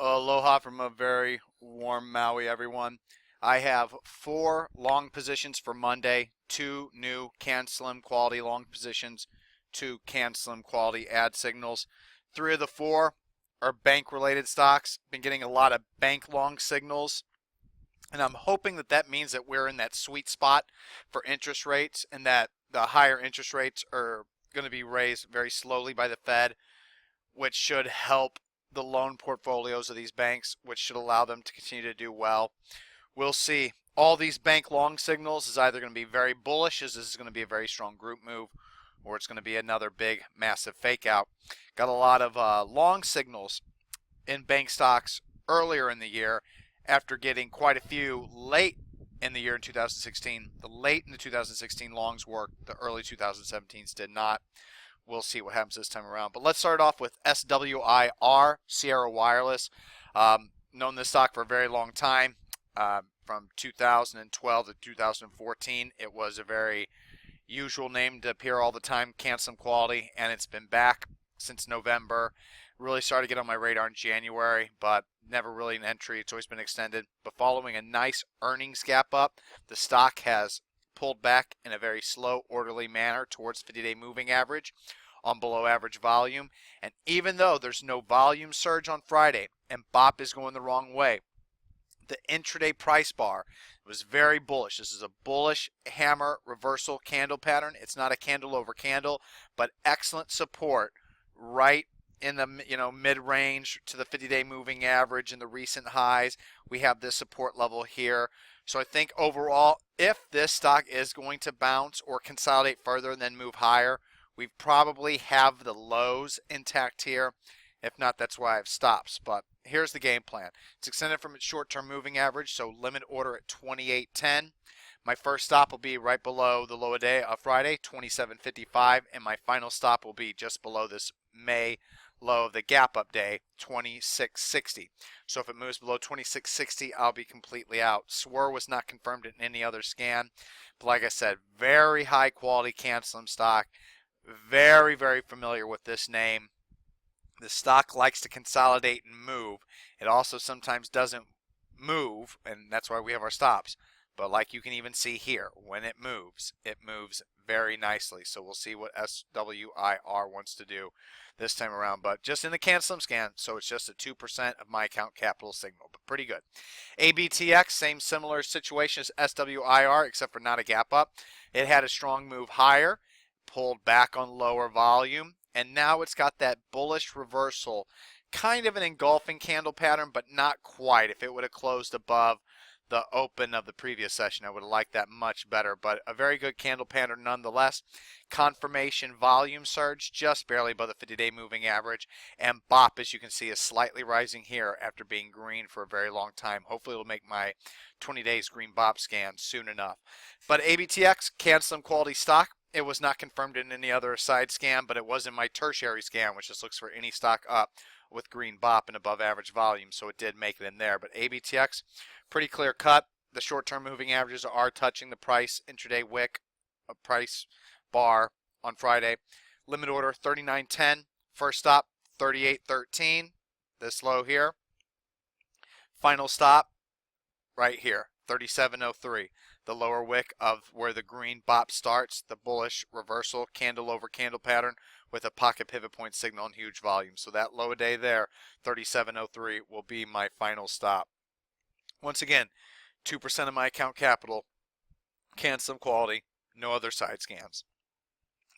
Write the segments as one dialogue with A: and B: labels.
A: Aloha from a very warm Maui, everyone. I have 4 long positions for Monday, 2 new CanSlim quality long positions, 2 CanSlim quality ad signals. 3 of the 4 are bank related stocks. Been getting a lot of bank long signals, and I'm hoping that that means that we're in that sweet spot for interest rates and that the higher interest rates are going to be raised very slowly by the Fed, which should help the loan portfolios of these banks, which should allow them to continue to do well. We'll see. All these bank long signals is either going to be very bullish, as this is going to be a very strong group move, or it's going to be another big, massive fake out. Got a lot of long signals in bank stocks earlier in the year after getting quite a few late in the year in 2016. The late in the 2016 longs worked, the early 2017s did not. We'll see what happens this time around. But let's start off with SWIR, Sierra Wireless. Known this stock for a very long time. From 2012 to 2014, it was a very usual name to appear all the time, CanSlim quality, and it's been back since November. Really started to get on my radar in January, but never really an entry. It's always been extended. But following a nice earnings gap up, the stock has pulled back in a very slow, orderly manner towards 50-day moving average on below average volume. And even though there's no volume surge on Friday and BOP is going the wrong way, the intraday price bar was very bullish. This is a bullish hammer reversal candle pattern. It's not a candle over candle, but excellent support right in the mid-range to the 50-day moving average and the recent highs. We have this support level here. So I think overall, if this stock is going to bounce or consolidate further and then move higher, we probably have the lows intact here. If not, that's why I have stops. But here's the game plan. It's extended from its short-term moving average, so limit order at 28.10. My first stop will be right below the low of day of Friday, 27.55, and my final stop will be just below this May low of the gap up day, 26.60. So if it moves below 26.60, I'll be completely out. SWIR was not confirmed in any other scan, but like I said, very high quality CanSlim stock. Very, very familiar with this name. The stock likes to consolidate and move. It also sometimes doesn't move, and that's why we have our stops. But like you can even see here, when it moves very nicely. So we'll see what SWIR wants to do this time around. But just in the CanSlim scan, so it's just a 2% of my account capital signal, but pretty good. ABTX, same similar situation as SWIR, except for not a gap up. It had a strong move higher, pulled back on lower volume, and now it's got that bullish reversal, kind of an engulfing candle pattern, but not quite. If it would have closed above the open of the previous session, I would have liked that much better, but a very good candle pattern nonetheless. Confirmation volume surge just barely above the 50-day moving average, and BOP, as you can see, is slightly rising here after being green for a very long time. Hopefully it'll make my 20 days green BOP scan soon enough. But ABTX, CanSlim quality stock. It was not confirmed in any other side scan, but it was in my tertiary scan, which just looks for any stock up with green BOP and above average volume, so it did make it in there. But ABTX, pretty clear cut. The short-term moving averages are touching the price intraday wick, a price bar on Friday. Limit order 39.10. First stop 38.13. This low here. Final stop right here, 37.03. The lower wick of where the green BOP starts, the bullish reversal candle over candle pattern with a pocket pivot point signal and huge volume. So that low day there, 37.03, will be my final stop. Once again, 2% of my account capital, CanSlim quality, no other side scans.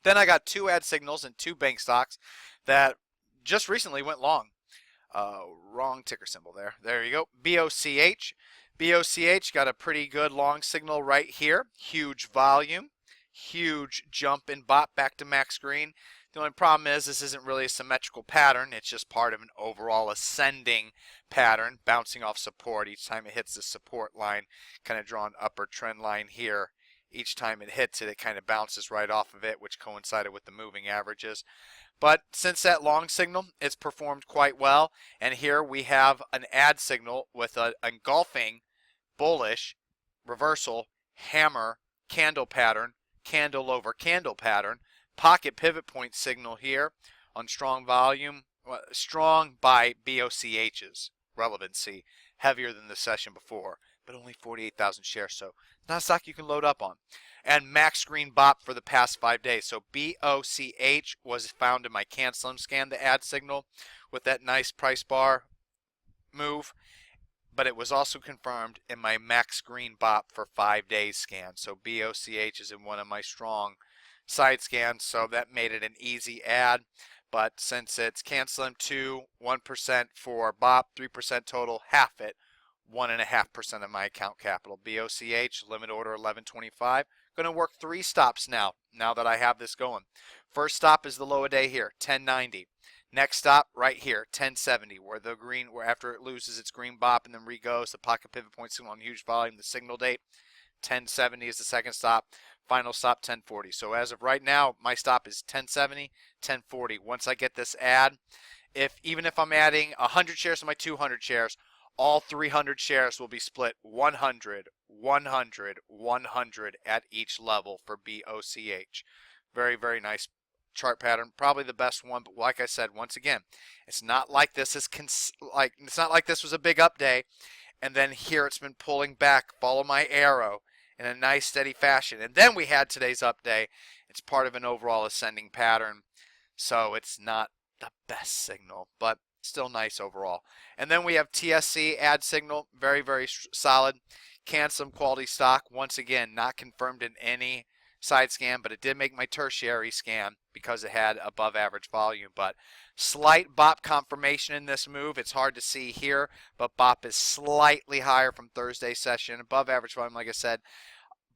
A: Then I got 2 ad signals and 2 bank stocks that just recently went long. Wrong ticker symbol there. There you go. BOCH. BOCH got a pretty good long signal right here. Huge volume. Huge jump in BOP back to max green. The only problem is this isn't really a symmetrical pattern. It's just part of an overall ascending pattern, bouncing off support each time it hits the support line, kind of drawn upper trend line here. Each time it hits it, it kind of bounces right off of it, which coincided with the moving averages. But since that long signal, it's performed quite well. And here we have an ad signal with an engulfing, bullish, reversal, hammer, candle pattern, candle over candle pattern, pocket pivot point signal here on strong volume, strong by BOCHs. relevancy, heavier than the session before, but only 48,000 shares, so not a stock you can load up on. And Max Green Bop for the past 5 days. So BOCH was found in my CanSlim scan, the ad signal with that nice price bar move, but it was also confirmed in my Max Green Bop for 5 days scan. So BOCH is in one of my strong side scans, so that made it an easy ad. But since it's CanSlim 2, 1% for Bop, 3% total, half it, 1.5% of my account capital. BOCH, limit order 1125. Going to work 3 stops now that I have this going. First stop is the low of day here, 1090. Next stop right here, 1070, where after it loses its green bop and then re-goes, the pocket pivot point signal on huge volume, the signal date, 1070 is the second stop. Final stop, 1040. So as of right now, my stop is 1070, 1040. Once I get this ad, even if I'm adding 100 shares to my 200 shares, all 300 shares will be split 100, 100, 100 at each level for BOCH. Very, very nice chart pattern. Probably the best one, but like I said, once again, it's not like this was a big up day, and then here it's been pulling back. Follow my arrow in a nice steady fashion, and then we had today's up day. It's part of an overall ascending pattern, so it's not the best signal, but still nice overall. And then we have TSC ad signal, very, very solid. CanSlim quality stock, once again, not confirmed in any side scan, but it did make my tertiary scan because it had above average volume. But slight Bop confirmation in this move. It's hard to see here, but Bop is slightly higher from Thursday session. Above average volume, like I said.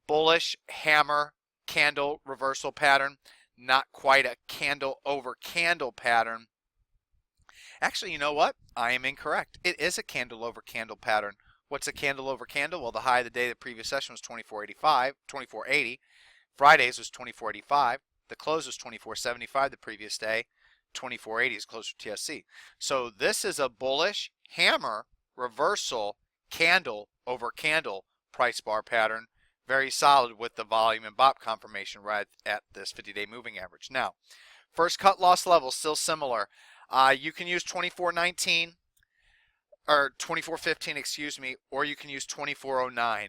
A: Bullish hammer candle reversal pattern. Not quite a candle over candle pattern. Actually, you know what? I am incorrect. It is a candle over candle pattern. What's a candle over candle? Well, the high of the day, the previous session was 2480. Friday's was 2485. The close was 2475 the previous day. 2480 is closer to TSC. So this is a bullish hammer reversal candle over candle price bar pattern. Very solid with the volume and Bop confirmation right at this 50-day moving average. Now, first cut loss level still similar. You can use 2419 or 2415, excuse me, or you can use 2409.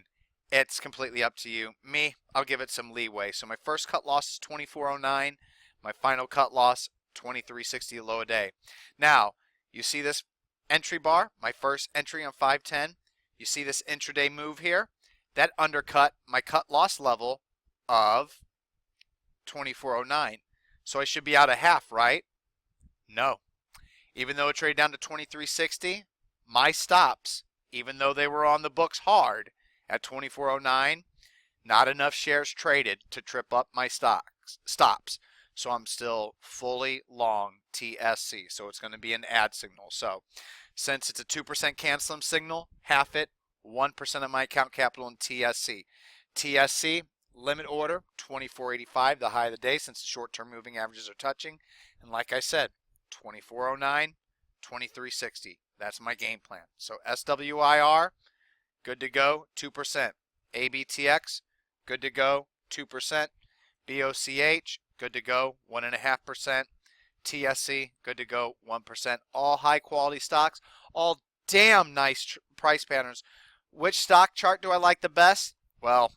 A: It's completely up to you. Me, I'll give it some leeway. So my first cut loss is 2409. My final cut loss, 2360 low a day. Now, you see this entry bar, my first entry on 510. You see this intraday move here? That undercut my cut loss level of 2409. So I should be out a half, right? No. Even though it traded down to 2360, my stops, even though they were on the books hard at 2409, not enough shares traded to trip up my stops. So I'm still fully long TSC. So it's going to be an ad signal. So since it's a 2% CanSlim signal, half it, 1% of my account capital in TSC. TSC, limit order, 2485, the high of the day since the short-term moving averages are touching. And like I said, 2409, 2360. That's my game plan. So SWIR, good to go, 2%. ABTX, good to go, 2%. BOCH, good to go, 1.5%. TSC, good to go, 1%. All high-quality stocks, all damn nice price patterns. Which stock chart do I like the best? Well,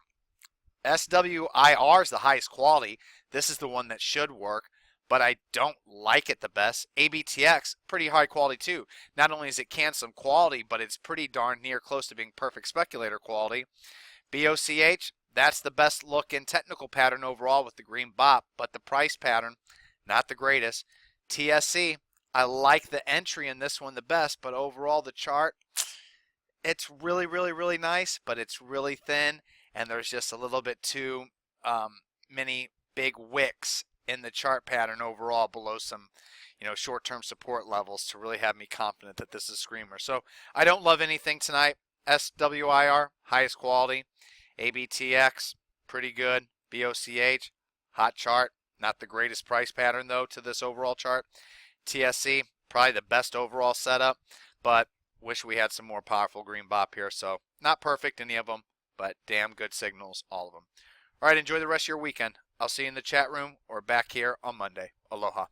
A: SWIR is the highest quality. This is the one that should work, but I don't like it the best. ABTX, pretty high quality too. Not only is it CanSlim quality, but it's pretty darn near close to being perfect speculator quality. BOCH, that's the best look in technical pattern overall with the green Bop, but the price pattern, not the greatest. TSC, I like the entry in this one the best, but overall the chart, it's really, really, really nice, but it's really thin, and there's just a little bit too many big wicks in the chart pattern overall below some, short-term support levels to really have me confident that this is a screamer. So I don't love anything tonight. SWIR, highest quality. ABTX, pretty good. BOCH, hot chart. Not the greatest price pattern, though, to this overall chart. TSC, probably the best overall setup, but wish we had some more powerful green Bop here. So not perfect, any of them, but damn good signals, all of them. All right, enjoy the rest of your weekend. I'll see you in the chat room or back here on Monday. Aloha.